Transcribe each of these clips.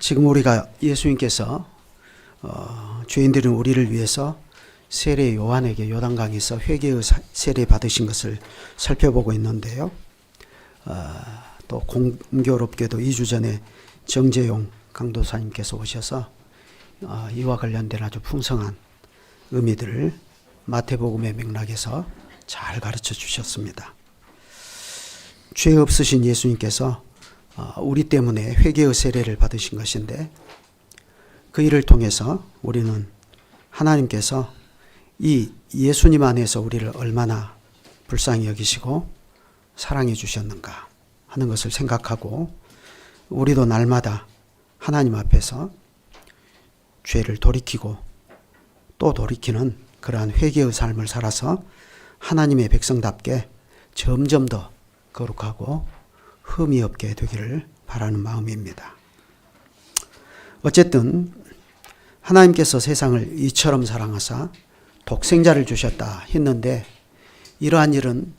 지금 우리가 예수님께서 죄인들은 우리를 위해서 세례 요한에게 요단강에서 회개의 세례 받으신 것을 살펴보고 있는데요. 또 공교롭게도 2주 전에 정재용 강도사님께서 오셔서 이와 관련된 아주 풍성한 의미들을 마태복음의 맥락에서 잘 가르쳐 주셨습니다. 죄 없으신 예수님께서 우리 때문에 회개의 세례를 받으신 것인데, 그 일을 통해서 우리는 하나님께서 이 예수님 안에서 우리를 얼마나 불쌍히 여기시고 사랑해 주셨는가 하는 것을 생각하고, 우리도 날마다 하나님 앞에서 죄를 돌이키고 또 돌이키는 그러한 회개의 삶을 살아서 하나님의 백성답게 점점 더 거룩하고 흠이 없게 되기를 바라는 마음입니다. 어쨌든 하나님께서 세상을 이처럼 사랑하사 독생자를 주셨다 했는데, 이러한 일은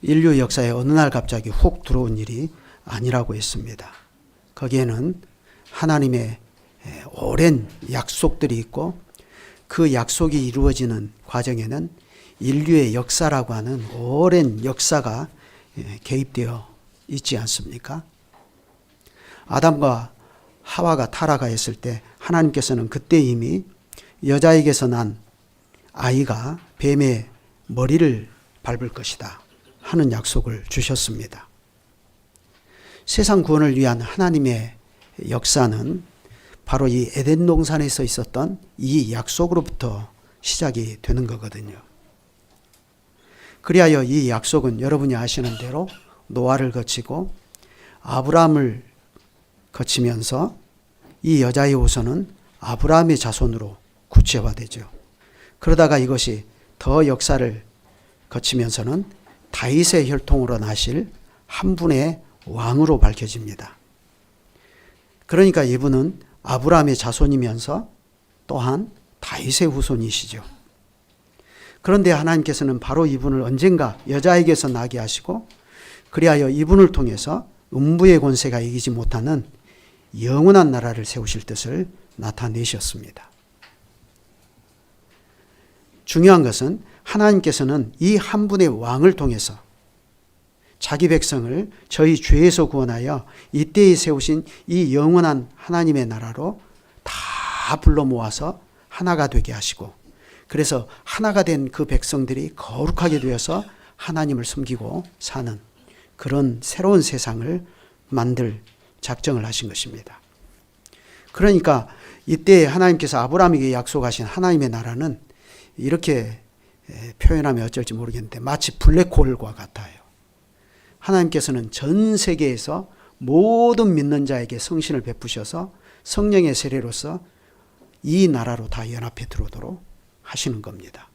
인류 역사에 어느 날 갑자기 훅 들어온 일이 아니라고 했습니다. 거기에는 하나님의 오랜 약속들이 있고, 그 약속이 이루어지는 과정에는 인류의 역사라고 하는 오랜 역사가 개입되어 있지 않습니까? 아담과 하와가 타락하였을 때 하나님께서는 그때 이미 여자에게서 난 아이가 뱀의 머리를 밟을 것이다 하는 약속을 주셨습니다. 세상 구원을 위한 하나님의 역사는 바로 이 에덴 동산에서 있었던 이 약속으로부터 시작이 되는 거거든요. 그리하여 이 약속은 여러분이 아시는 대로 노아를 거치고 아브라함을 거치면서 이 여자의 후손은 아브라함의 자손으로 구체화되죠. 그러다가 이것이 더 역사를 거치면서는 다윗의 혈통으로 나실 한 분의 왕으로 밝혀집니다. 그러니까 이분은 아브라함의 자손이면서 또한 다윗의 후손이시죠. 그런데 하나님께서는 바로 이분을 언젠가 여자에게서 나게 하시고, 그리하여 이분을 통해서 음부의 권세가 이기지 못하는 영원한 나라를 세우실 뜻을 나타내셨습니다. 중요한 것은 하나님께서는 이 한 분의 왕을 통해서 자기 백성을 저희 죄에서 구원하여 이때에 세우신 이 영원한 하나님의 나라로 다 불러 모아서 하나가 되게 하시고, 그래서 하나가 된 그 백성들이 거룩하게 되어서 하나님을 섬기고 사는 그런 새로운 세상을 만들 작정을 하신 것입니다. 그러니까 이때 하나님께서 아브라함에게 약속하신 하나님의 나라는 이렇게 표현하면 어쩔지 모르겠는데 마치 블랙홀과 같아요. 하나님께서는 전 세계에서 모든 믿는 자에게 성신을 베푸셔서 성령의 세례로서 이 나라로 다 연합해 들어오도록 하시는 겁니다.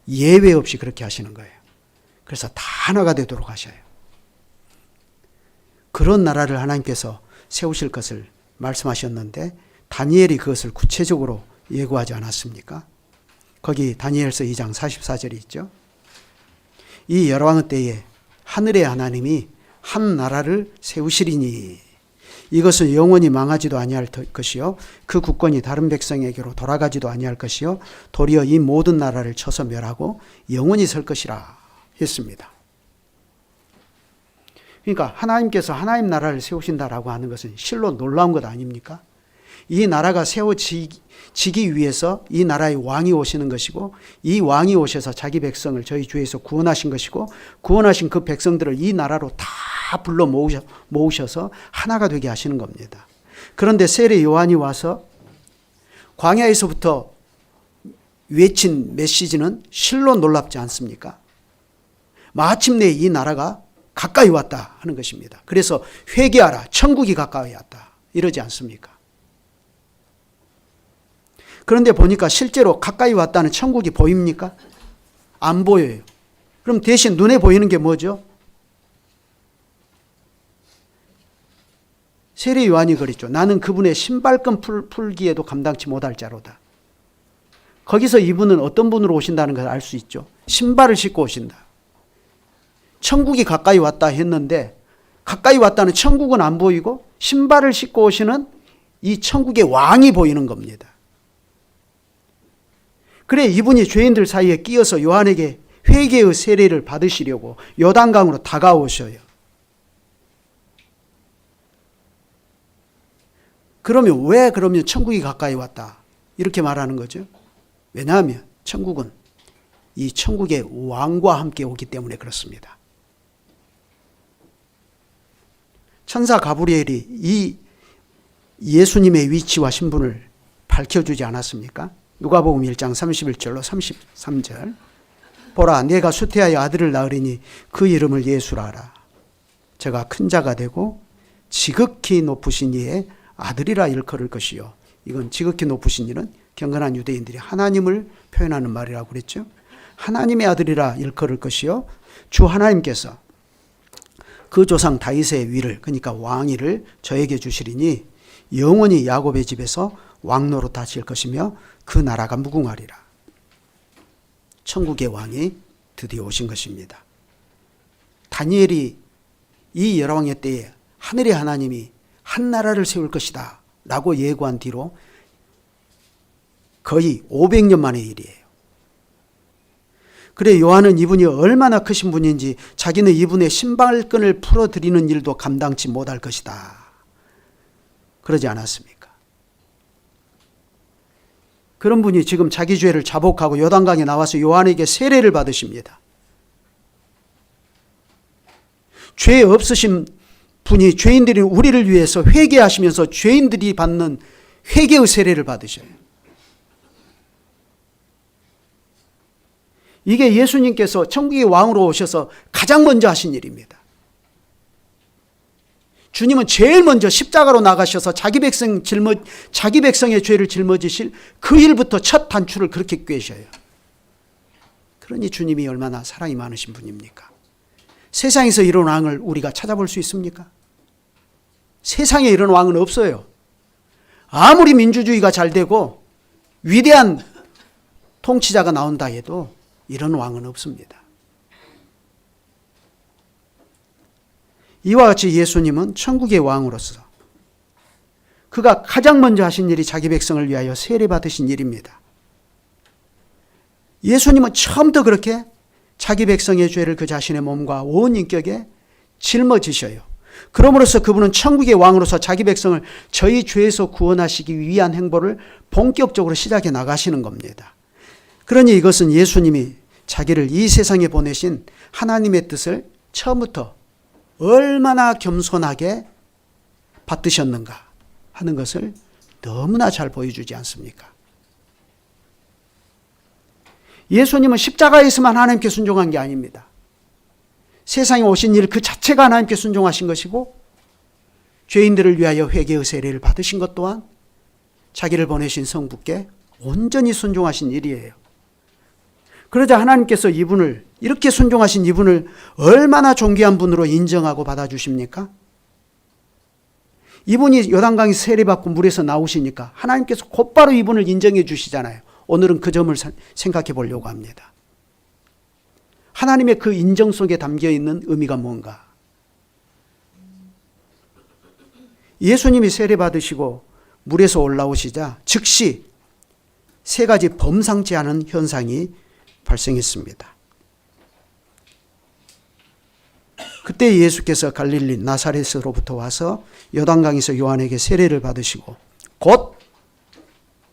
예외 없이 그렇게 하시는 거예요. 그래서 다 하나가 되도록 하셔요. 그런 나라를 하나님께서 세우실 것을 말씀하셨는데, 다니엘이 그것을 구체적으로 예고하지 않았습니까? 거기 다니엘서 2장 44절이 있죠. 이 열왕의 때에 하늘의 하나님이 한 나라를 세우시리니 이것은 영원히 망하지도 아니할 것이요 그 국권이 다른 백성에게로 돌아가지도 아니할 것이요 도리어 이 모든 나라를 쳐서 멸하고 영원히 설 것이라 했습니다. 그러니까 하나님께서 하나님 나라를 세우신다라고 하는 것은 실로 놀라운 것 아닙니까? 이 나라가 세워지기 위해서 이 나라의 왕이 오시는 것이고, 이 왕이 오셔서 자기 백성을 저희 죄에서 구원하신 것이고, 구원하신 그 백성들을 이 나라로 다 불러 모으셔서 하나가 되게 하시는 겁니다. 그런데 세례 요한이 와서 광야에서부터 외친 메시지는 실로 놀랍지 않습니까? 마침내 이 나라가 가까이 왔다 하는 것입니다. 그래서 회개하라, 천국이 가까이 왔다 이러지 않습니까? 그런데 보니까 실제로 가까이 왔다는 천국이 보입니까? 안 보여요. 그럼 대신 눈에 보이는 게 뭐죠? 세례 요한이 그랬죠. 나는 그분의 신발끈 풀기에도 감당치 못할 자로다. 거기서 이분은 어떤 분으로 오신다는 걸 알 수 있죠. 신발을 신고 오신다. 천국이 가까이 왔다 했는데 가까이 왔다는 천국은 안 보이고 신발을 신고 오시는 이 천국의 왕이 보이는 겁니다. 그래 이분이 죄인들 사이에 끼어서 요한에게 회개의 세례를 받으시려고 요단강으로 다가오셔요. 그러면 천국이 가까이 왔다 이렇게 말하는 거죠. 왜냐하면 천국은 이 천국의 왕과 함께 오기 때문에 그렇습니다. 천사 가브리엘이 이 예수님의 위치와 신분을 밝혀주지 않았습니까? 누가복음 1장 31절로 33절. 보라, 내가 수태하여 아들을 낳으리니 그 이름을 예수라 하라. 저가 큰 자가 되고 지극히 높으신 이의 아들이라 일컬을 것이요. 이건 지극히 높으신 이는 경건한 유대인들이 하나님을 표현하는 말이라고 그랬죠. 하나님의 아들이라 일컬을 것이요. 주 하나님께서 그 조상 다윗의 위를, 그러니까 왕위를 저에게 주시리니 영원히 야곱의 집에서 왕노릇 하실 것이며 그 나라가 무궁하리라. 천국의 왕이 드디어 오신 것입니다. 다니엘이 이 열왕의 때에 하늘의 하나님이 한 나라를 세울 것이다 라고 예고한 뒤로 거의 500년 만의 일이에요. 그래 요한은 이분이 얼마나 크신 분인지 자기는 이분의 신발끈을 풀어드리는 일도 감당치 못할 것이다. 그러지 않았습니까? 그런 분이 지금 자기 죄를 자복하고 요단강에 나와서 요한에게 세례를 받으십니다. 죄 없으신 분이 죄인들이 우리를 위해서 회개하시면서 죄인들이 받는 회개의 세례를 받으셔요. 이게 예수님께서 천국의 왕으로 오셔서 가장 먼저 하신 일입니다. 주님은 제일 먼저 십자가로 나가셔서 자기 백성의 죄를 짊어지실 그 일부터 첫 단추를 그렇게 꿰셔요. 그러니 주님이 얼마나 사랑이 많으신 분입니까? 세상에서 이런 왕을 우리가 찾아볼 수 있습니까? 세상에 이런 왕은 없어요. 아무리 민주주의가 잘 되고 위대한 통치자가 나온다 해도 이런 왕은 없습니다. 이와 같이 예수님은 천국의 왕으로서 그가 가장 먼저 하신 일이 자기 백성을 위하여 세례받으신 일입니다. 예수님은 처음부터 그렇게 자기 백성의 죄를 그 자신의 몸과 온 인격에 짊어지셔요. 그러므로서 그분은 천국의 왕으로서 자기 백성을 저희 죄에서 구원하시기 위한 행보를 본격적으로 시작해 나가시는 겁니다. 그러니 이것은 예수님이 자기를 이 세상에 보내신 하나님의 뜻을 처음부터 얼마나 겸손하게 받드셨는가 하는 것을 너무나 잘 보여주지 않습니까? 예수님은 십자가에서만 하나님께 순종한 게 아닙니다. 세상에 오신 일 그 자체가 하나님께 순종하신 것이고 죄인들을 위하여 회개의 세례를 받으신 것 또한 자기를 보내신 성부께 온전히 순종하신 일이에요. 그러자 하나님께서 이분을, 이렇게 순종하신 이분을 얼마나 존귀한 분으로 인정하고 받아주십니까? 이분이 요단강에 세례받고 물에서 나오시니까 하나님께서 곧바로 이분을 인정해 주시잖아요. 오늘은 그 점을 생각해 보려고 합니다. 하나님의 그 인정 속에 담겨 있는 의미가 뭔가? 예수님이 세례받으시고 물에서 올라오시자 즉시 세 가지 범상치 않은 현상이 발생했습니다. 그때 예수께서 갈릴리 나사렛으로부터 와서 요단강에서 요한에게 세례를 받으시고 곧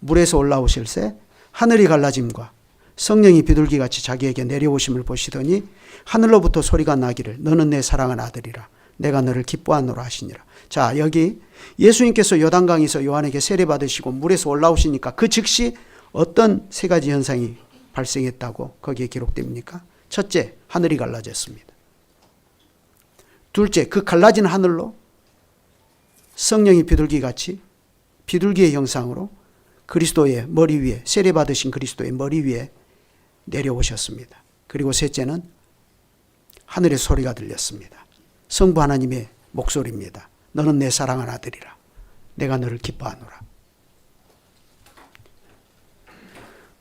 물에서 올라오실새 하늘이 갈라짐과 성령이 비둘기같이 자기에게 내려오심을 보시더니 하늘로부터 소리가 나기를 너는 내 사랑하는 아들이라 내가 너를 기뻐하노라 하시니라. 자, 여기 예수님께서 요단강에서 요한에게 세례 받으시고 물에서 올라오시니까 그 즉시 어떤 세 가지 현상이 발생했다고 거기에 기록됩니까? 첫째, 하늘이 갈라졌습니다. 둘째, 그 갈라진 하늘로 성령이 비둘기같이 비둘기의 형상으로 그리스도의 머리 위에, 세례 받으신 그리스도의 머리 위에 내려오셨습니다. 그리고 셋째는 하늘의 소리가 들렸습니다. 성부 하나님의 목소리입니다. 너는 내 사랑하는 아들이라 내가 너를 기뻐하노라.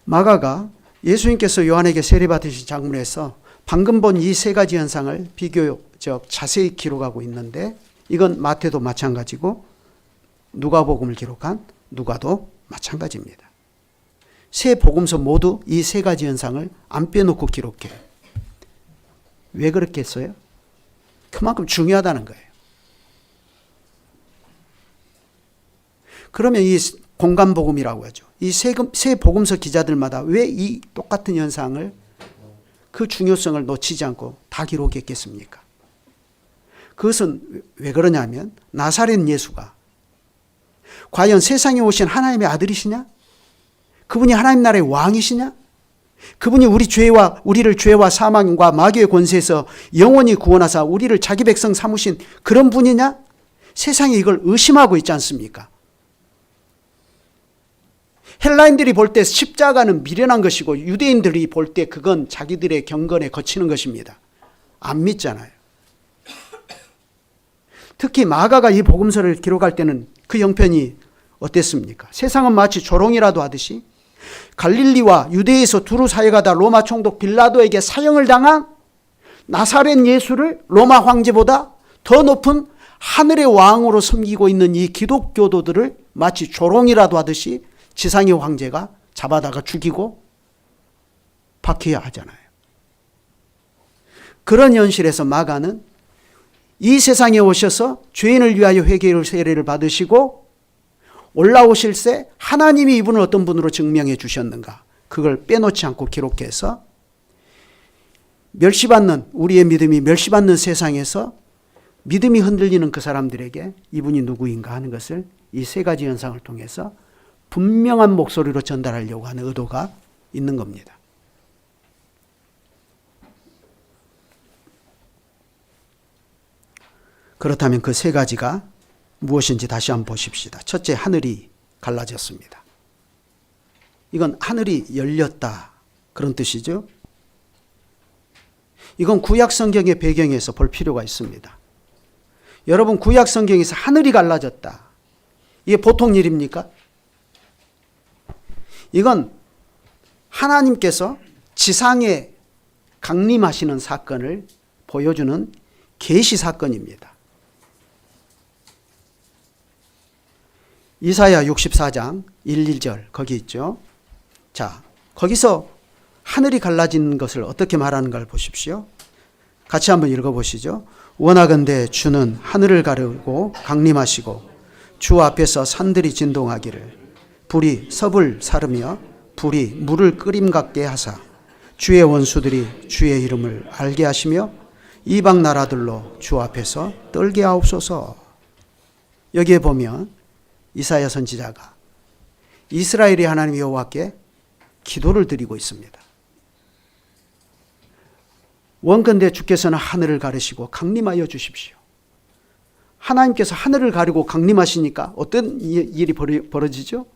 마가가 예수님께서 요한에게 세례받으신 장면에서 방금 본 이 세 가지 현상을 비교적 자세히 기록하고 있는데 이건 마태도 마찬가지고 누가복음을 기록한 누가도 마찬가지입니다. 세 복음서 모두 이 세 가지 현상을 안 빼놓고 기록해요. 왜 그렇게 했어요? 그만큼 중요하다는 거예요. 그러면 이 공간복음이라고 하죠. 이 세 복음서 기자들마다 왜 이 똑같은 현상을, 그 중요성을 놓치지 않고 다 기록했겠습니까? 그것은 왜 그러냐면 나사렛 예수가 과연 세상에 오신 하나님의 아들이시냐? 그분이 하나님 나라의 왕이시냐? 그분이 우리를 죄와 사망과 마귀의 권세에서 영원히 구원하사 우리를 자기 백성 삼으신 그런 분이냐? 세상이 이걸 의심하고 있지 않습니까? 헬라인들이 볼 때 십자가는 미련한 것이고 유대인들이 볼 때 그건 자기들의 경건에 거치는 것입니다. 안 믿잖아요. 특히 마가가 이 복음서를 기록할 때는 그 형편이 어땠습니까? 세상은 마치 조롱이라도 하듯이 갈릴리와 유대에서 두루 사역하다 로마 총독 빌라도에게 사형을 당한 나사렛 예수를 로마 황제보다 더 높은 하늘의 왕으로 섬기고 있는 이 기독교도들을 마치 조롱이라도 하듯이 지상의 황제가 잡아다가 죽이고 박해야 하잖아요. 그런 현실에서 마가는 이 세상에 오셔서 죄인을 위하여 회개의 세례를 받으시고 올라오실 때 하나님이 이분을 어떤 분으로 증명해 주셨는가, 그걸 빼놓지 않고 기록해서 우리의 믿음이 멸시받는 세상에서 믿음이 흔들리는 그 사람들에게 이분이 누구인가 하는 것을 이 세 가지 현상을 통해서 분명한 목소리로 전달하려고 하는 의도가 있는 겁니다. 그렇다면 그 세 가지가 무엇인지 다시 한번 보십시다. 첫째, 하늘이 갈라졌습니다. 이건 하늘이 열렸다, 그런 뜻이죠. 이건 구약 성경의 배경에서 볼 필요가 있습니다. 여러분, 구약 성경에서 하늘이 갈라졌다, 이게 보통 일입니까? 이건 하나님께서 지상에 강림하시는 사건을 보여주는 계시 사건입니다. 이사야 64장 1, 2절 거기 있죠. 자, 거기서 하늘이 갈라진 것을 어떻게 말하는가를 보십시오. 같이 한번 읽어보시죠. 원하건대 주는 하늘을 가르고 강림하시고 주 앞에서 산들이 진동하기를 불이 섭을 사르며 불이 물을 끓임 같게 하사 주의 원수들이 주의 이름을 알게 하시며 이방 나라들로 주 앞에서 떨게 하옵소서. 여기에 보면 이사야 선지자가 이스라엘의 하나님 여호와께 기도를 드리고 있습니다. 원컨대 주께서는 하늘을 가르시고 강림하여 주십시오. 하나님께서 하늘을 가리고 강림하시니까 어떤 일이 벌어지죠?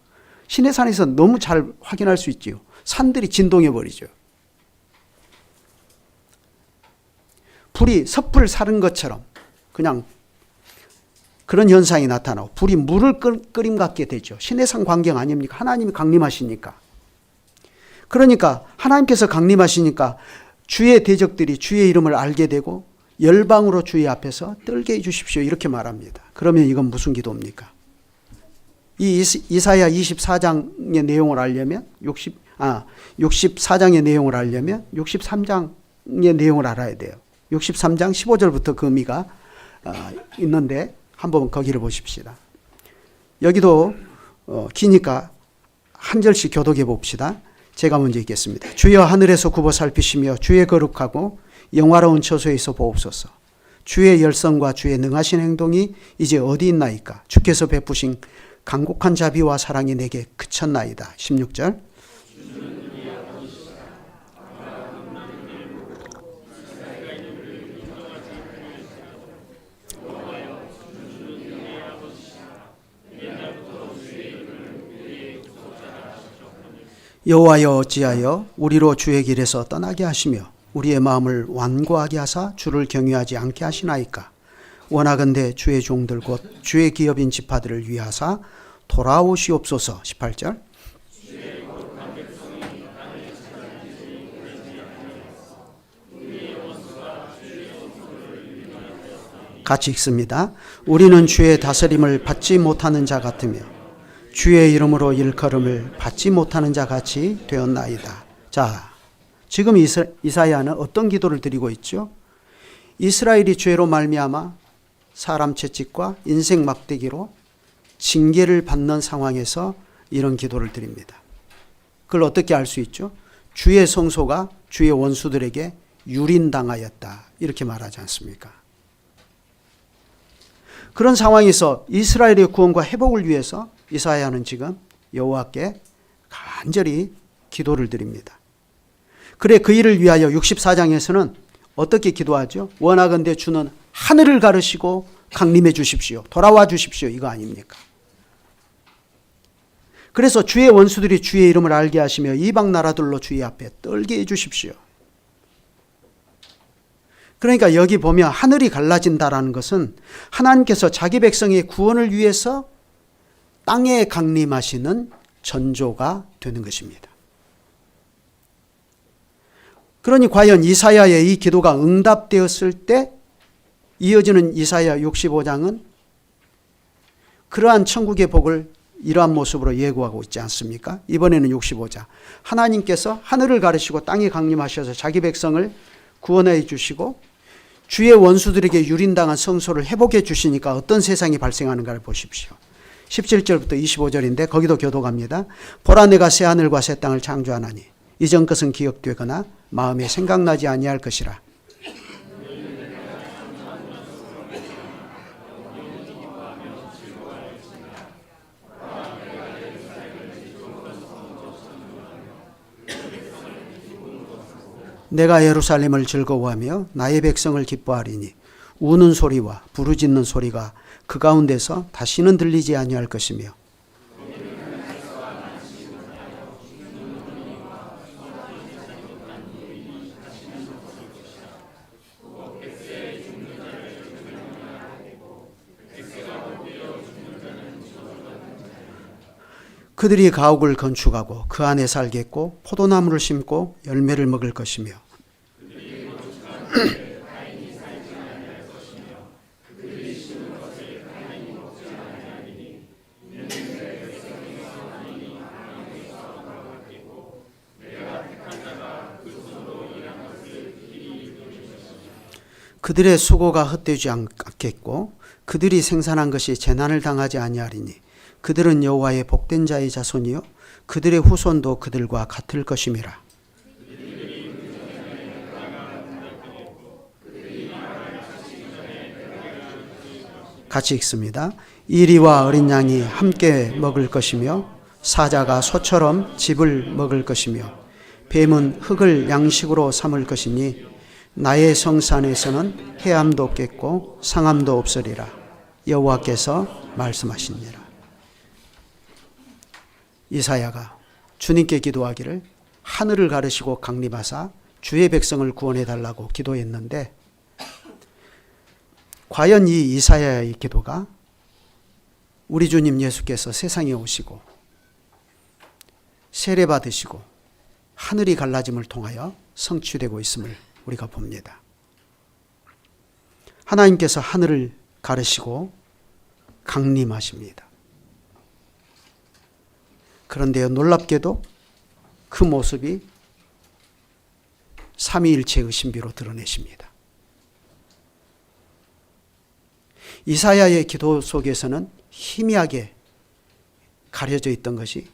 시내산에서 너무 잘 확인할 수 있지요. 산들이 진동해 버리죠. 불이 섭을 사른 것처럼 그냥 그런 현상이 나타나고 불이 물을 끓임 같게 되죠. 시내산 광경 아닙니까? 하나님이 강림하시니까. 그러니까 하나님께서 강림하시니까 주의 대적들이 주의 이름을 알게 되고 열방으로 주의 앞에서 떨게 해주십시오, 이렇게 말합니다. 그러면 이건 무슨 기도입니까? 이 이사야 24장의 내용을 알려면 64장의 내용을 알려면 63장의 내용을 알아야 돼요. 63장 15절부터 그 의미가 있는데 한번 거기를 보십시다. 여기도 기니까 한 절씩 교독해 봅시다. 제가 먼저 읽겠습니다. 주여 하늘에서 굽어 살피시며 주의 거룩하고 영화로운 처소에서 보옵소서. 주의 열성과 주의 능하신 행동이 이제 어디 있나이까? 주께서 베푸신 간곡한 자비와 사랑이 내게 그쳤나이다. 16절. 여호와여 어찌하여 우리로 주의 길에서 떠나게 하시며 우리의 마음을 완고하게 하사 주를 경외하지 않게 하시나이까? 원하건대 주의 종들 곧 주의 기업인 지파들을 위하사 돌아오시옵소서. 18절. 같이 읽습니다. 우리는 주의 다스림을 받지 못하는 자 같으며 주의 이름으로 일컬음을 받지 못하는 자 같이 되었나이다. 자, 지금 이사야는 어떤 기도를 드리고 있죠? 이스라엘이 죄로 말미암아 사람 채찍과 인생 막대기로 징계를 받는 상황에서 이런 기도를 드립니다. 그걸 어떻게 알 수 있죠? 주의 성소가 주의 원수들에게 유린당하였다, 이렇게 말하지 않습니까? 그런 상황에서 이스라엘의 구원과 회복을 위해서 이사야는 지금 여호와께 간절히 기도를 드립니다. 그래 그 일을 위하여 64장에서는 어떻게 기도하죠? 원하건대 주는 하늘을 가르시고 강림해 주십시오. 돌아와 주십시오. 이거 아닙니까? 그래서 주의 원수들이 주의 이름을 알게 하시며 이방 나라들로 주의 앞에 떨게 해 주십시오. 그러니까 여기 보면 하늘이 갈라진다라는 것은 하나님께서 자기 백성의 구원을 위해서 땅에 강림하시는 전조가 되는 것입니다. 그러니 과연 이사야의 이 기도가 응답되었을 때 이어지는 이사야 65장은 그러한 천국의 복을 이러한 모습으로 예고하고 있지 않습니까? 이번에는 65장. 하나님께서 하늘을 가르시고 땅에 강림하셔서 자기 백성을 구원해 주시고 주의 원수들에게 유린당한 성소를 회복해 주시니까 어떤 세상이 발생하는가를 보십시오. 17절부터 25절인데 거기도 교독합니다. 보라 내가 새 하늘과 새 땅을 창조하나니 이전 것은 기억되거나 마음에 생각나지 아니할 것이라. 내가 예루살렘을 즐거워하며 나의 백성을 기뻐하리니 우는 소리와 부르짖는 소리가 그 가운데서 다시는 들리지 아니할 것이며 그들이 가옥을 건축하고 그 안에 살겠고 포도나무를 심고 열매를 먹을 것이며 그들의 수고가 헛되지 않겠고 그들이 생산한 것이 재난을 당하지 아니하리니 그들은 여호와의 복된 자의 자손이요 그들의 후손도 그들과 같을 것임이라. 같이 읽습니다. 이리와 어린 양이 함께 먹을 것이며 사자가 소처럼 즙을 먹을 것이며 뱀은 흙을 양식으로 삼을 것이니 나의 성산에서는 해함도 없겠고 상함도 없으리라. 여호와께서 말씀하시니라. 이사야가 주님께 기도하기를 하늘을 가르시고 강림하사 주의 백성을 구원해 달라고 기도했는데 과연 이 이사야의 기도가 우리 주님 예수께서 세상에 오시고 세례 받으시고 하늘이 갈라짐을 통하여 성취되고 있음을 우리가 봅니다. 하나님께서 하늘을 가르시고 강림하십니다. 그런데요, 놀랍게도 그 모습이 삼위일체의 신비로 드러내십니다. 이사야의 기도 속에서는 희미하게 가려져 있던 것이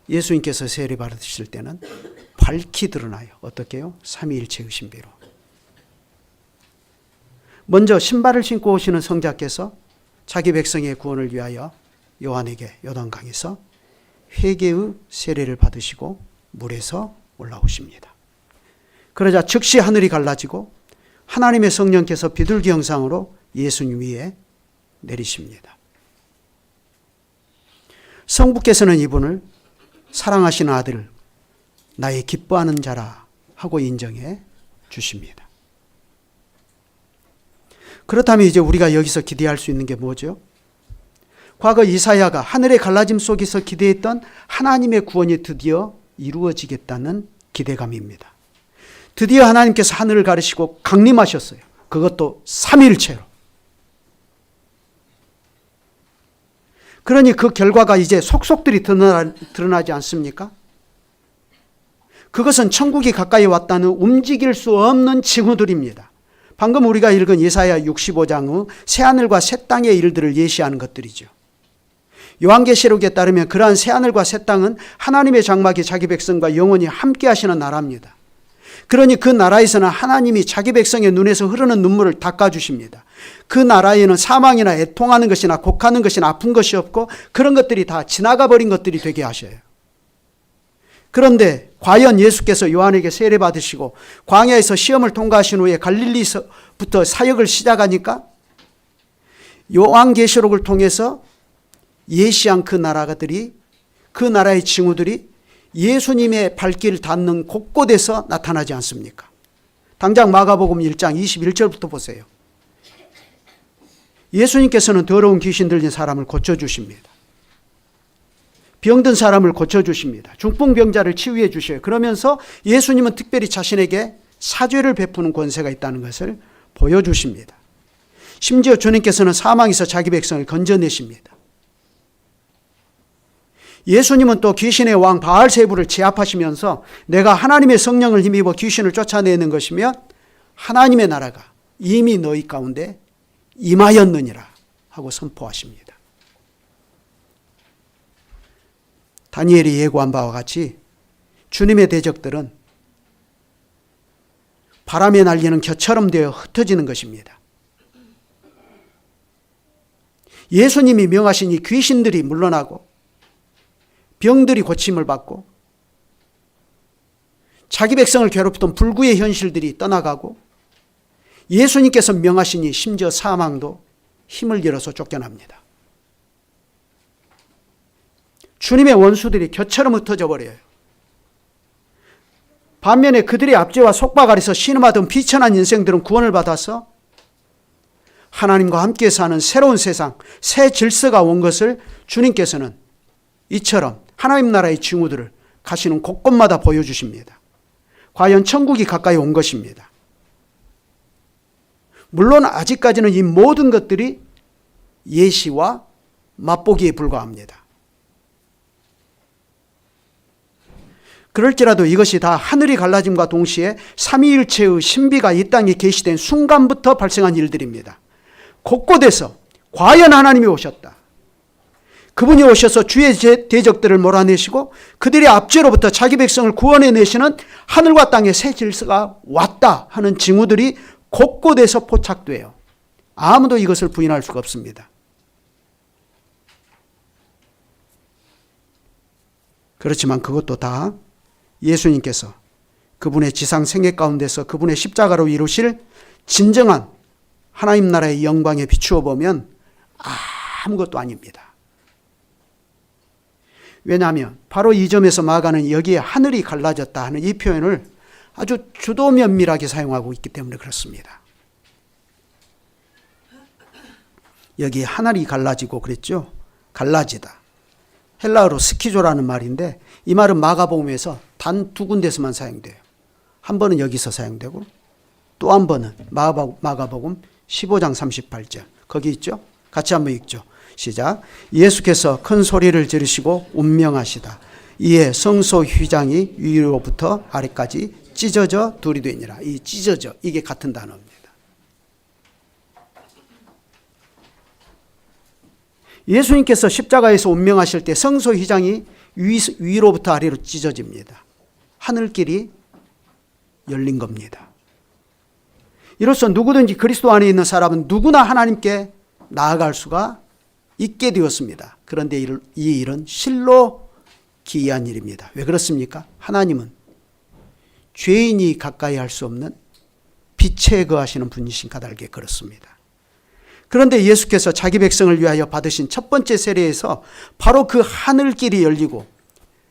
예수님께서 세례 받으실 때는 밝히 드러나요. 어떻게요? 삼위일체의 신비로. 먼저 신발을 신고 오시는 성자께서 자기 백성의 구원을 위하여 요한에게 요단강에서 회개의 세례를 받으시고 물에서 올라오십니다. 그러자 즉시 하늘이 갈라지고 하나님의 성령께서 비둘기 형상으로 예수님 위에 내리십니다. 성부께서는 이분을 사랑하시는 아들, 나의 기뻐하는 자라 하고 인정해 주십니다. 그렇다면 이제 우리가 여기서 기대할 수 있는 게 뭐죠? 과거 이사야가 하늘의 갈라짐 속에서 기대했던 하나님의 구원이 드디어 이루어지겠다는 기대감입니다. 드디어 하나님께서 하늘을 가르시고 강림하셨어요. 그것도 삼위일체로. 그러니 그 결과가 이제 속속들이 드러나지 않습니까? 그것은 천국이 가까이 왔다는 움직일 수 없는 징후들입니다. 방금 우리가 읽은 예사야 65장의 새하늘과 새 땅의 일들을 예시하는 것들이죠. 요한계시록에 따르면 그러한 새하늘과 새 땅은 하나님의 장막이 자기 백성과 영원히 함께 하시는 나라입니다. 그러니 그 나라에서는 하나님이 자기 백성의 눈에서 흐르는 눈물을 닦아주십니다. 그 나라에는 사망이나 애통하는 것이나 곡하는 것이나 아픈 것이 없고 그런 것들이 다 지나가 버린 것들이 되게 하셔요. 그런데 과연 예수께서 요한에게 세례 받으시고 광야에서 시험을 통과하신 후에 갈릴리부터 사역을 시작하니까 요한계시록을 통해서 예시한 그 나라들이, 그 나라의 징후들이 예수님의 발길 닿는 곳곳에서 나타나지 않습니까? 당장 마가복음 1장 21절부터 보세요. 예수님께서는 더러운 귀신 들린 사람을 고쳐주십니다. 병든 사람을 고쳐주십니다. 중풍병자를 치유해 주셔요. 그러면서 예수님은 특별히 자신에게 사죄를 베푸는 권세가 있다는 것을 보여주십니다. 심지어 주님께서는 사망에서 자기 백성을 건져내십니다. 예수님은 또 귀신의 왕 바알세부를 제압하시면서 내가 하나님의 성령을 힘입어 귀신을 쫓아내는 것이며 하나님의 나라가 이미 너희 가운데 임하였느니라 하고 선포하십니다. 다니엘이 예고한 바와 같이 주님의 대적들은 바람에 날리는 겨처럼 되어 흩어지는 것입니다. 예수님이 명하신 이 귀신들이 물러나고 병들이 고침을 받고 자기 백성을 괴롭히던 불구의 현실들이 떠나가고 예수님께서 명하시니 심지어 사망도 힘을 잃어서 쫓겨납니다. 주님의 원수들이 겨처럼 흩어져 버려요. 반면에 그들의 압제와 속박 아래서 신음하던 비천한 인생들은 구원을 받아서 하나님과 함께 사는 새로운 세상, 새 질서가 온 것을 주님께서는 이처럼 하나님 나라의 징후들을 가시는 곳곳마다 보여주십니다. 과연 천국이 가까이 온 것입니다. 물론 아직까지는 이 모든 것들이 예시와 맛보기에 불과합니다. 그럴지라도 이것이 다 하늘이 갈라짐과 동시에 삼위일체의 신비가 이 땅에 계시된 순간부터 발생한 일들입니다. 곳곳에서 과연 하나님이 오셨다. 그분이 오셔서 주의 대적들을 몰아내시고 그들의 압제로부터 자기 백성을 구원해내시는 하늘과 땅의 새 질서가 왔다 하는 징후들이 곳곳에서 포착돼요. 아무도 이것을 부인할 수가 없습니다. 그렇지만 그것도 다 예수님께서 그분의 지상 생애 가운데서 그분의 십자가로 이루실 진정한 하나님 나라의 영광에 비추어 보면 아무것도 아닙니다. 왜냐하면 바로 이 점에서 마가는 여기에 하늘이 갈라졌다 하는 이 표현을 아주 주도 면밀하게 사용하고 있기 때문에 그렇습니다. 여기 하늘이 갈라지고 그랬죠. 갈라지다. 헬라어로 스키조라는 말인데 이 말은 마가복음에서 단 2군데서만 사용돼요. 한 번은 여기서 사용되고 또 한 번은 마가복음 15장 38절 거기 있죠. 같이 한번 읽죠. 시작. 예수께서 큰 소리를 지르시고 운명하시다. 이에 성소 휘장이 위로부터 아래까지 찢어져 둘이 되니라. 이 찢어져 이게 같은 단어입니다. 예수님께서 십자가에서 운명하실 때 성소 휘장이 위로부터 아래로 찢어집니다. 하늘길이 열린 겁니다. 이로써 누구든지 그리스도 안에 있는 사람은 누구나 하나님께 나아갈 수가 있게 되었습니다. 그런데 이 일은 실로 기이한 일입니다. 왜 그렇습니까? 하나님은 죄인이 가까이 할 수 없는 빛에 거하시는 분이신 까닭에 그렇습니다. 그런데 예수께서 자기 백성을 위하여 받으신 첫 번째 세례에서 바로 그 하늘길이 열리고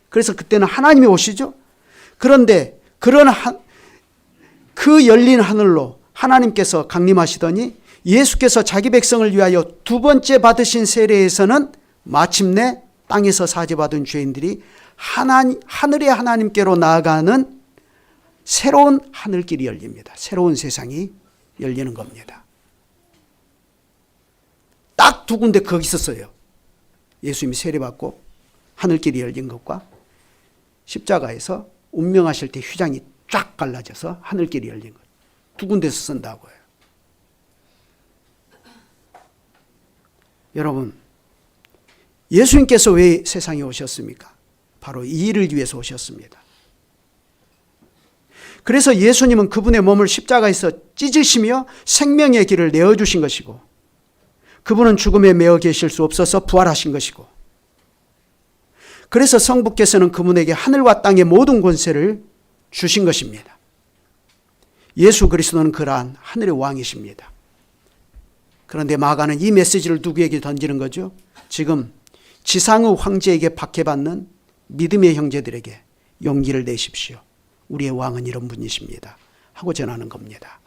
그래서 그때는 하나님이 오시죠. 그런데 그 열린 하늘로 하나님께서 강림하시더니 예수께서 자기 백성을 위하여 두 번째 받으신 세례에서는 마침내 땅에서 사죄받은 죄인들이 하늘의 하나님께로 나아가는 새로운 하늘길이 열립니다. 새로운 세상이 열리는 겁니다. 딱 2군데 거기 있었어요. 예수님이 세례받고 하늘길이 열린 것과 십자가에서 운명하실 때 휘장이 쫙 갈라져서 하늘길이 열린 것. 두 군데서 쓴다고요. 여러분, 예수님께서 왜 세상에 오셨습니까? 바로 이 일을 위해서 오셨습니다. 그래서 예수님은 그분의 몸을 십자가에서 찢으시며 생명의 길을 내어주신 것이고, 그분은 죽음에 매어 계실 수 없어서 부활하신 것이고, 그래서 성부께서는 그분에게 하늘과 땅의 모든 권세를 주신 것입니다. 예수 그리스도는 그러한 하늘의 왕이십니다. 그런데 마가는 이 메시지를 누구에게 던지는 거죠? 지금 지상의 황제에게 박해받는 믿음의 형제들에게 용기를 내십시오. 우리의 왕은 이런 분이십니다. 하고 전하는 겁니다.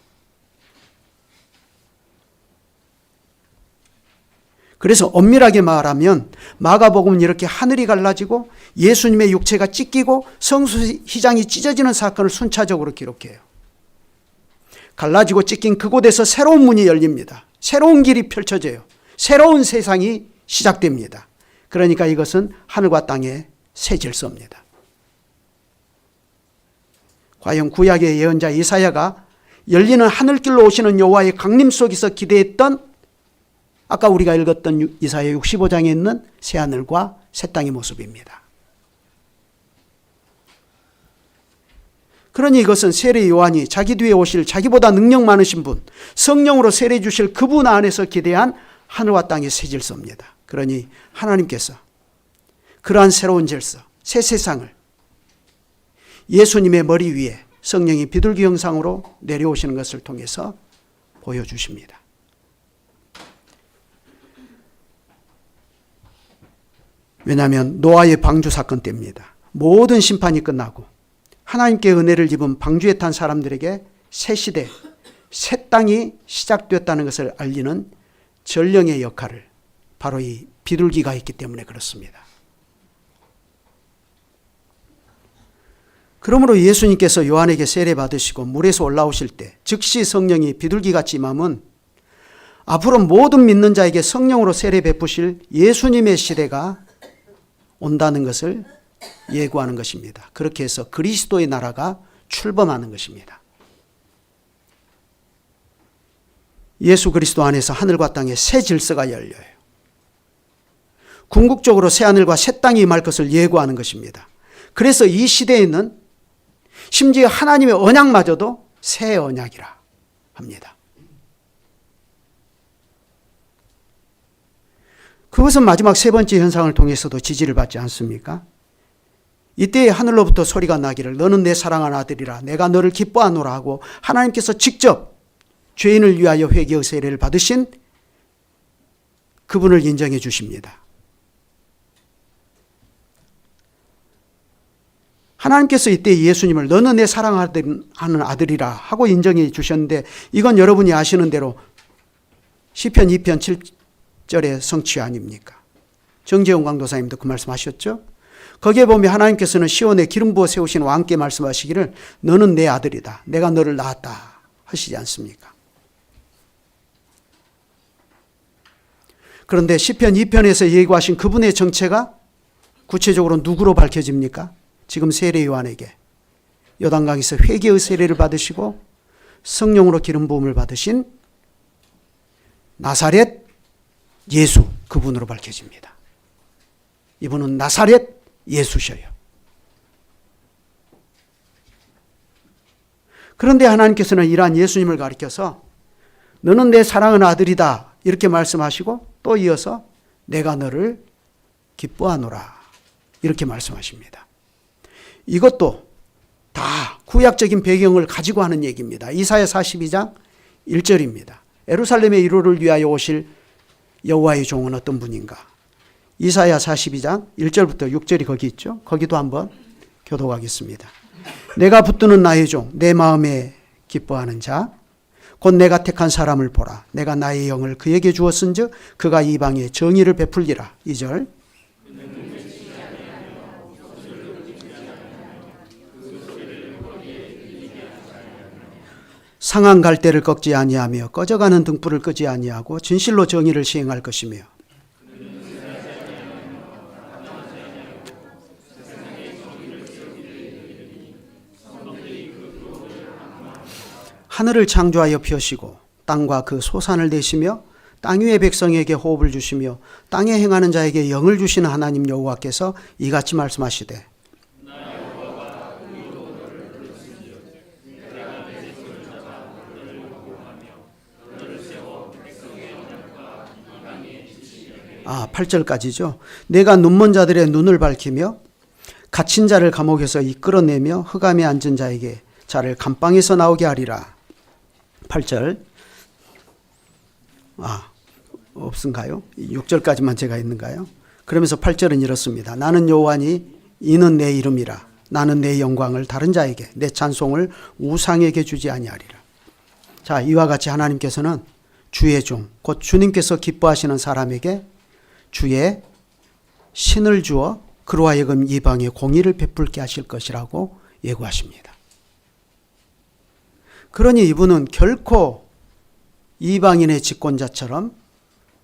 그래서 엄밀하게 말하면 마가복음은 이렇게 하늘이 갈라지고 예수님의 육체가 찢기고 성수휘장이 찢어지는 사건을 순차적으로 기록해요. 갈라지고 찢긴 그곳에서 새로운 문이 열립니다. 새로운 길이 펼쳐져요. 새로운 세상이 시작됩니다. 그러니까 이것은 하늘과 땅의 새 질서입니다. 과연 구약의 예언자 이사야가 열리는 하늘길로 오시는 여호와의 강림 속에서 기대했던, 아까 우리가 읽었던 이사야 65장에 있는 새하늘과 새 땅의 모습입니다. 그러니 이것은 세례 요한이 자기 뒤에 오실 자기보다 능력 많으신 분, 성령으로 세례 주실 그분 안에서 기대한 하늘과 땅의 새 질서입니다. 그러니 하나님께서 그러한 새로운 질서, 새 세상을 예수님의 머리 위에 성령이 비둘기 형상으로 내려오시는 것을 통해서 보여주십니다. 왜냐하면 노아의 방주 사건 때입니다. 모든 심판이 끝나고 하나님께 은혜를 입은 방주에 탄 사람들에게 새 시대, 새 땅이 시작되었다는 것을 알리는 전령의 역할을 바로 이 비둘기가 했기 때문에 그렇습니다. 그러므로 예수님께서 요한에게 세례 받으시고 물에서 올라오실 때 즉시 성령이 비둘기같이 임함은 앞으로 모든 믿는 자에게 성령으로 세례 베푸실 예수님의 시대가 온다는 것을 예고하는 것입니다. 그렇게 해서 그리스도의 나라가 출범하는 것입니다. 예수 그리스도 안에서 하늘과 땅의 새 질서가 열려요. 궁극적으로 새 하늘과 새 땅이 임할 것을 예고하는 것입니다. 그래서 이 시대에는 심지어 하나님의 언약마저도 새 언약이라 합니다. 그것은 마지막 세 번째 현상을 통해서도 지지를 받지 않습니까? 이때에 하늘로부터 소리가 나기를 너는 내 사랑하는 아들이라 내가 너를 기뻐하노라 하고 하나님께서 직접 죄인을 위하여 회개의 세례를 받으신 그분을 인정해 주십니다. 하나님께서 이때 예수님을 너는 내 사랑하는 아들이라 하고 인정해 주셨는데, 이건 여러분이 아시는 대로 시편 2편 7절의 성취 아닙니까? 정재훈 강도사님도 그 말씀하셨죠? 거기에 보면 하나님께서는 시온에 기름 부어 세우신 왕께 말씀하시기를 너는 내 아들이다, 내가 너를 낳았다 하시지 않습니까? 그런데 시편 2편에서 예고하신 그분의 정체가 구체적으로 누구로 밝혀집니까? 지금 세례 요한에게 요단강에서 회개의 세례를 받으시고 성령으로 기름 부음을 받으신 나사렛 예수, 그분으로 밝혀집니다. 이분은 나사렛 예수셔요. 그런데 하나님께서는 이러한 예수님을 가리켜서 너는 내 사랑하는 아들이다 이렇게 말씀하시고 또 이어서 내가 너를 기뻐하노라 이렇게 말씀하십니다. 이것도 다 구약적인 배경을 가지고 하는 얘기입니다. 이사야 42장 1절입니다. 예루살렘의 위로를 위하여 오실 여호와의 종은 어떤 분인가? 이사야 42장 1절부터 6절이 거기 있죠. 거기도 한번 교독하겠습니다. 내가 붙드는 나의 종, 내 마음에 기뻐하는 자, 곧 내가 택한 사람을 보라. 내가 나의 영을 그에게 주었은즉 그가 이방에 정의를 베풀리라. 2절. 상한 갈대를 꺾지 아니하며 꺼져가는 등불을 끄지 아니하고 진실로 정의를 시행할 것이며 하늘을 창조하여 펴시고 땅과 그 소산을 내시며 땅 위의 백성에게 호흡을 주시며 땅에 행하는 자에게 영을 주시는 하나님 여호와께서 이같이 말씀하시되 아, 8절까지죠. 내가 눈먼 자들의 눈을 밝히며 갇힌 자를 감옥에서 이끌어내며 흑암에 앉은 자에게 자를 감방에서 나오게 하리라. 8절. 없은가요? 6절까지만 제가 있는가요? 그러면서 8절은 이렇습니다. 나는 여호와니 이는 내 이름이라. 나는 내 영광을 다른 자에게 내 찬송을 우상에게 주지 아니하리라. 자, 이와 같이 하나님께서는 주의 종, 곧 주님께서 기뻐하시는 사람에게 주의 신을 주어 그로 하여금 이방에 공의를 베풀게 하실 것이라고 예고하십니다. 그러니 이분은 결코 이방인의 집권자처럼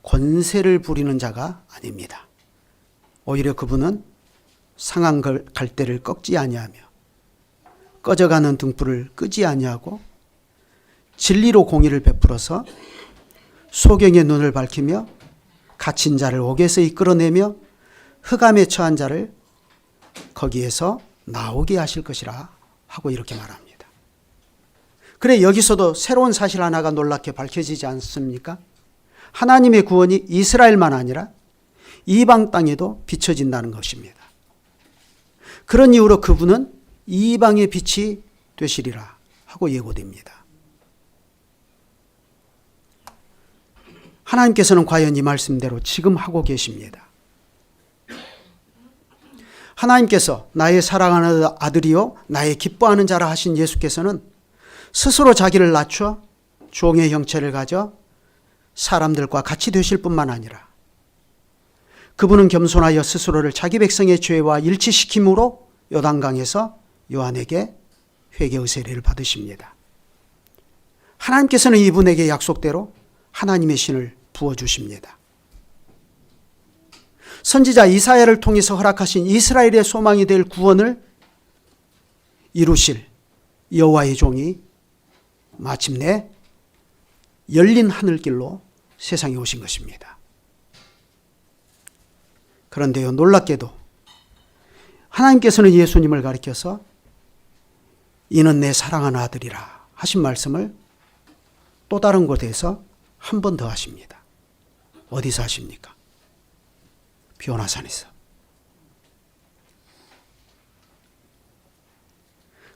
권세를 부리는 자가 아닙니다. 오히려 그분은 상한 갈대를 꺾지 아니하며 꺼져가는 등불을 끄지 아니하고 진리로 공의를 베풀어서 소경의 눈을 밝히며 갇힌 자를 옥에서 이끌어내며 흑암에 처한 자를 거기에서 나오게 하실 것이라 하고 이렇게 말합니다. 그래, 여기서도 새로운 사실 하나가 놀랍게 밝혀지지 않습니까? 하나님의 구원이 이스라엘만 아니라 이방 땅에도 비춰진다는 것입니다. 그런 이유로 그분은 이방의 빛이 되시리라 하고 예고됩니다. 하나님께서는 과연 이 말씀대로 지금 하고 계십니다. 하나님께서 나의 사랑하는 아들이요 나의 기뻐하는 자라 하신 예수께서는 스스로 자기를 낮춰 종의 형체를 가져 사람들과 같이 되실 뿐만 아니라 그분은 겸손하여 스스로를 자기 백성의 죄와 일치시킴으로 요단강에서 요한에게 회개의 세례를 받으십니다. 하나님께서는 이분에게 약속대로 하나님의 신을 부어주십니다. 선지자 이사야를 통해서 허락하신 이스라엘의 소망이 될 구원을 이루실 여호와의 종이 마침내 열린 하늘길로 세상에 오신 것입니다. 그런데요, 놀랍게도 하나님께서는 예수님을 가리켜서 이는 내 사랑하는 아들이라 하신 말씀을 또 다른 곳에서 한 번 더 하십니다. 어디서 하십니까? 비오나산에서.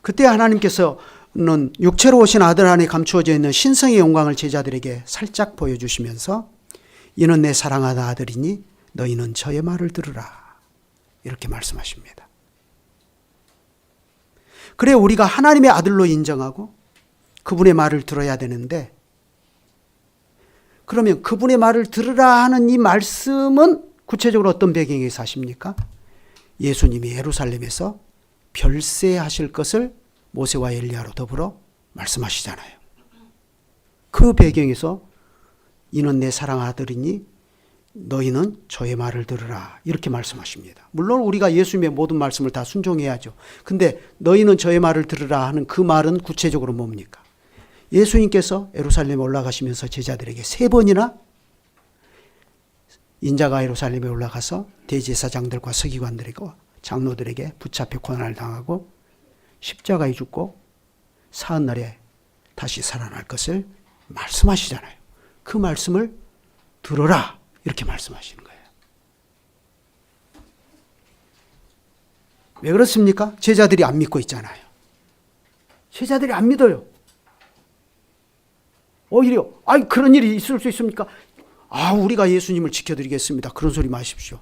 그때 하나님께서는 육체로 오신 아들 안에 감추어져 있는 신성의 영광을 제자들에게 살짝 보여주시면서 이는 내 사랑하는 아들이니 너희는 저의 말을 들으라 이렇게 말씀하십니다. 그래, 우리가 하나님의 아들로 인정하고 그분의 말을 들어야 되는데, 그러면 그분의 말을 들으라 하는 이 말씀은 구체적으로 어떤 배경에서 하십니까? 예수님이 예루살렘에서 별세하실 것을 모세와 엘리야로 더불어 말씀하시잖아요. 그 배경에서 이는 내 사랑하는 아들이니 너희는 저의 말을 들으라 이렇게 말씀하십니다. 물론 우리가 예수님의 모든 말씀을 다 순종해야죠. 근데 너희는 저의 말을 들으라 하는 그 말은 구체적으로 뭡니까? 예수님께서 예루살렘에 올라가시면서 제자들에게 3번이나 인자가 예루살렘에 올라가서 대제사장들과 서기관들에게 장로들에게 붙잡혀 고난을 당하고 십자가에 죽고 사흘날에 다시 살아날 것을 말씀하시잖아요. 그 말씀을 들어라 이렇게 말씀하시는 거예요. 왜 그렇습니까? 제자들이 안 믿고 있잖아요. 제자들이 안 믿어요. 오히려 그런 일이 있을 수 있습니까? 우리가 예수님을 지켜드리겠습니다. 그런 소리 마십시오.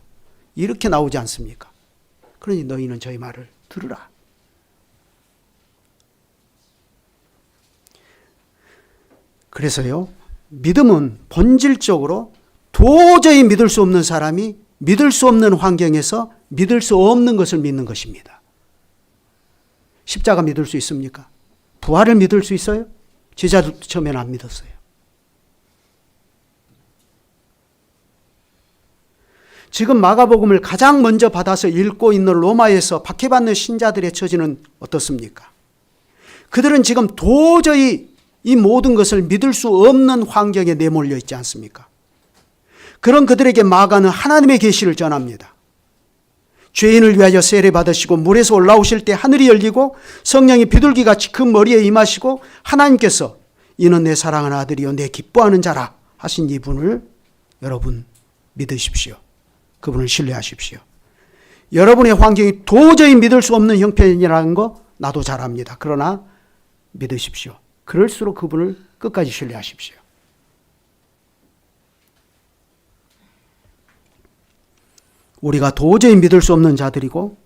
이렇게 나오지 않습니까? 그러니 너희는 저희 말을 들으라. 그래서요, 믿음은 본질적으로 도저히 믿을 수 없는 사람이 믿을 수 없는 환경에서 믿을 수 없는 것을 믿는 것입니다. 십자가 믿을 수 있습니까? 부활을 믿을 수 있어요? 제자들도 처음에는 안 믿었어요. 지금 마가복음을 가장 먼저 받아서 읽고 있는 로마에서 박해받는 신자들의 처지는 어떻습니까? 그들은 지금 도저히 이 모든 것을 믿을 수 없는 환경에 내몰려 있지 않습니까? 그런 그들에게 마가는 하나님의 계시를 전합니다. 죄인을 위하여 세례 받으시고 물에서 올라오실 때 하늘이 열리고 성령이 비둘기같이 그 머리에 임하시고 하나님께서 이는 내 사랑하는 아들이요 내 기뻐하는 자라 하신 이분을 여러분 믿으십시오. 그분을 신뢰하십시오. 여러분의 환경이 도저히 믿을 수 없는 형편이라는 거 나도 잘 압니다. 그러나 믿으십시오. 그럴수록 그분을 끝까지 신뢰하십시오. 우리가 도저히 믿을 수 없는 자들이고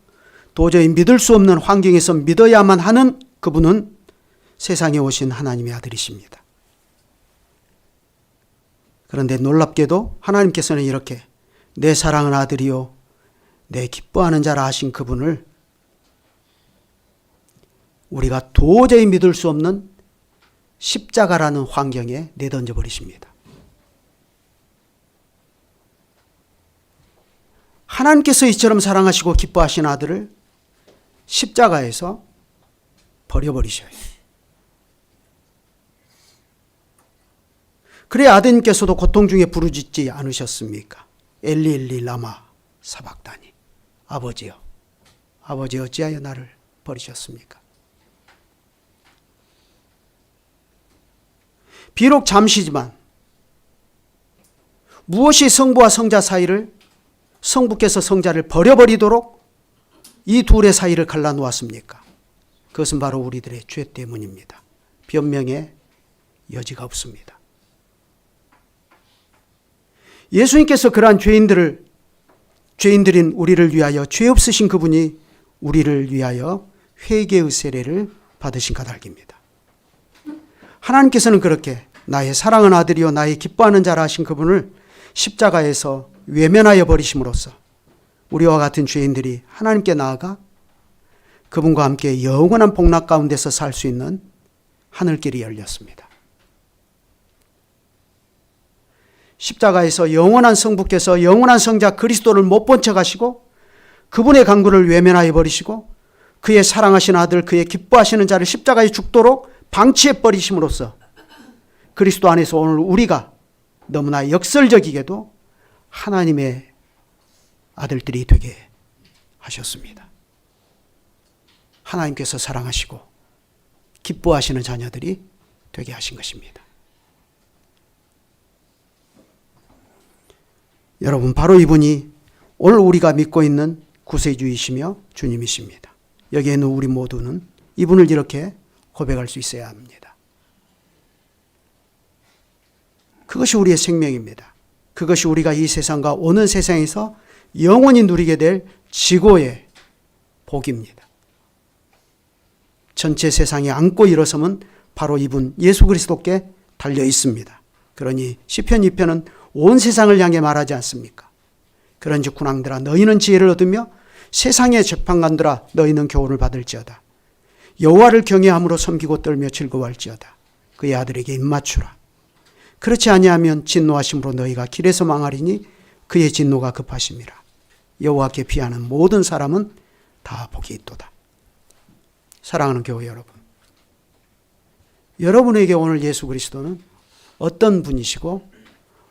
도저히 믿을 수 없는 환경에서 믿어야만 하는 그분은 세상에 오신 하나님의 아들이십니다. 그런데 놀랍게도 하나님께서는 이렇게 내 사랑하는 아들이요 내 기뻐하는 자라 하신 그분을 우리가 도저히 믿을 수 없는 십자가라는 환경에 내던져 버리십니다. 하나님께서 이처럼 사랑하시고 기뻐하신 아들을 십자가에서 버려버리셔요. 그래 아드님께서도 고통 중에 부르짖지 않으셨습니까? 엘리 엘리 라마 사박다니. 아버지여, 아버지 어찌하여 나를 버리셨습니까? 비록 잠시지만 무엇이 성부와 성자 사이를 성부께서 성자를 버려버리도록 이 둘의 사이를 갈라놓았습니까? 그것은 바로 우리들의 죄 때문입니다. 변명의 여지가 없습니다. 예수님께서 그러한 죄인들인 우리를 위하여 죄 없으신 그분이 우리를 위하여 회개의 세례를 받으신 까닭입니다. 하나님께서는 그렇게 나의 사랑하는 아들이요 나의 기뻐하는 자라 하신 그분을 십자가에서 외면하여 버리심으로써 우리와 같은 죄인들이 하나님께 나아가 그분과 함께 영원한 복락 가운데서 살 수 있는 하늘길이 열렸습니다. 십자가에서 영원한 성부께서 영원한 성자 그리스도를 못 본 척 하시고 그분의 강구를 외면하여 버리시고 그의 사랑하신 아들 그의 기뻐하시는 자를 십자가에 죽도록 방치해 버리심으로써 그리스도 안에서 오늘 우리가 너무나 역설적이게도 하나님의 아들들이 되게 하셨습니다. 하나님께서 사랑하시고 기뻐하시는 자녀들이 되게 하신 것입니다. 여러분, 바로 이분이 오늘 우리가 믿고 있는 구세주이시며 주님이십니다. 여기에 있는 우리 모두는 이분을 이렇게 고백할 수 있어야 합니다. 그것이 우리의 생명입니다. 그것이 우리가 이 세상과 오는 세상에서 영원히 누리게 될 지고의 복입니다. 전체 세상에 안고 일어섬은 바로 이분 예수 그리스도께 달려 있습니다. 그러니 시편 2편은 온 세상을 향해 말하지 않습니까? 그런즉 군왕들아 너희는 지혜를 얻으며 세상의 재판관들아 너희는 교훈을 받을지어다. 여호와를 경외함으로 섬기고 떨며 즐거워할지어다. 그의 아들에게 입맞추라. 그렇지 아니하면 진노하심으로 너희가 길에서 망하리니 그의 진노가 급하심이라. 여호와께 피하는 모든 사람은 다 복이 있도다. 사랑하는 교회 여러분, 여러분에게 오늘 예수 그리스도는 어떤 분이시고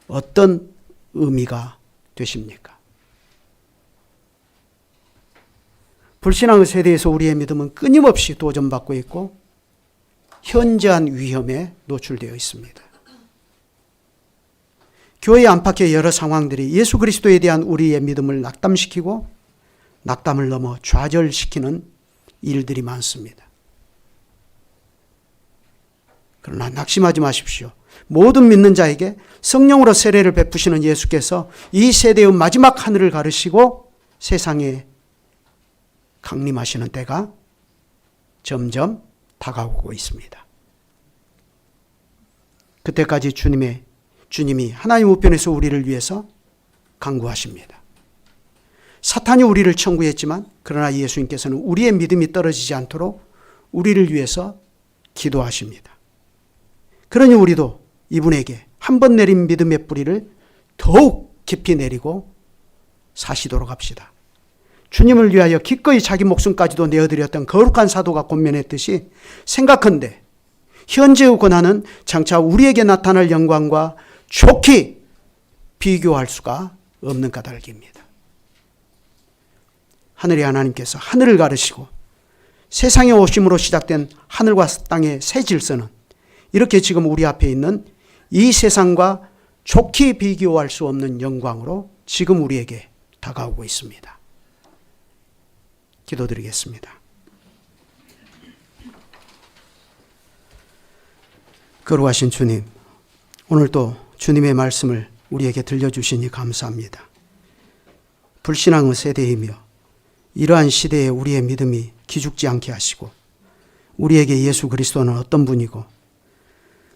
어떤 의미가 되십니까? 불신앙의 세대에서 우리의 믿음은 끊임없이 도전받고 있고 현저한 위험에 노출되어 있습니다. 교회 안팎의 여러 상황들이 예수 그리스도에 대한 우리의 믿음을 낙담시키고 낙담을 넘어 좌절시키는 일들이 많습니다. 그러나 낙심하지 마십시오. 모든 믿는 자에게 성령으로 세례를 베푸시는 예수께서 이 세대의 마지막 하늘을 가르시고 세상에 강림하시는 때가 점점 다가오고 있습니다. 그때까지 주님이 하나님 우편에서 우리를 위해서 강구하십니다. 사탄이 우리를 청구했지만 그러나 예수님께서는 우리의 믿음이 떨어지지 않도록 우리를 위해서 기도하십니다. 그러니 우리도 이분에게 한 번 내린 믿음의 뿌리를 더욱 깊이 내리고 사시도록 합시다. 주님을 위하여 기꺼이 자기 목숨까지도 내어드렸던 거룩한 사도가 권면했듯이 생각한데 현재의 고난은 장차 우리에게 나타날 영광과 좋게 비교할 수가 없는 까닭입니다. 하늘의 하나님께서 하늘을 가르시고 세상에 오심으로 시작된 하늘과 땅의 새 질서는 이렇게 지금 우리 앞에 있는 이 세상과 좋게 비교할 수 없는 영광으로 지금 우리에게 다가오고 있습니다. 기도드리겠습니다. 거룩하신 주님, 오늘도 주님의 말씀을 우리에게 들려주시니 감사합니다. 불신앙의 세대이며 이러한 시대에 우리의 믿음이 기죽지 않게 하시고 우리에게 예수 그리스도는 어떤 분이고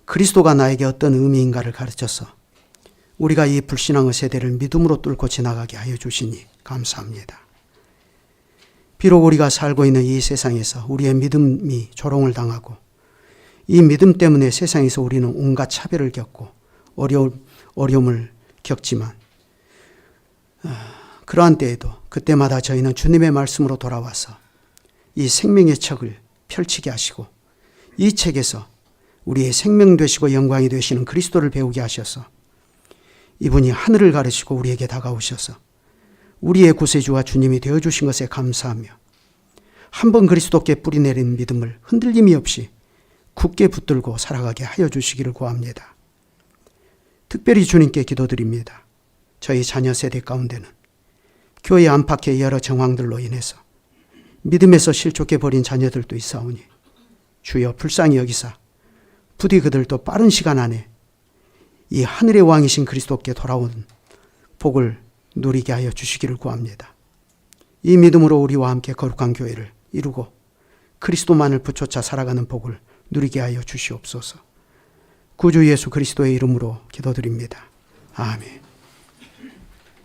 그리스도가 나에게 어떤 의미인가를 가르쳐서 우리가 이 불신앙의 세대를 믿음으로 뚫고 지나가게 하여 주시니 감사합니다. 비록 우리가 살고 있는 이 세상에서 우리의 믿음이 조롱을 당하고 이 믿음 때문에 세상에서 우리는 온갖 차별을 겪고 어려움을 겪지만 그러한 때에도 그때마다 저희는 주님의 말씀으로 돌아와서 이 생명의 척을 펼치게 하시고 이 책에서 우리의 생명 되시고 영광이 되시는 그리스도를 배우게 하셔서 이분이 하늘을 가르시고 우리에게 다가오셔서 우리의 구세주와 주님이 되어주신 것에 감사하며 한번 그리스도께 뿌리내린 믿음을 흔들림이 없이 굳게 붙들고 살아가게 하여 주시기를 구합니다. 특별히 주님께 기도드립니다. 저희 자녀 세대 가운데는 교회 안팎의 여러 정황들로 인해서 믿음에서 실족해 버린 자녀들도 있사오니 주여 불쌍히 여기사 부디 그들도 빠른 시간 안에 이 하늘의 왕이신 그리스도께 돌아온 복을 누리게 하여 주시기를 구합니다. 이 믿음으로 우리와 함께 거룩한 교회를 이루고 그리스도만을 붙여차 살아가는 복을 누리게 하여 주시옵소서. 구주 예수 그리스도의 이름으로 기도드립니다. 아멘.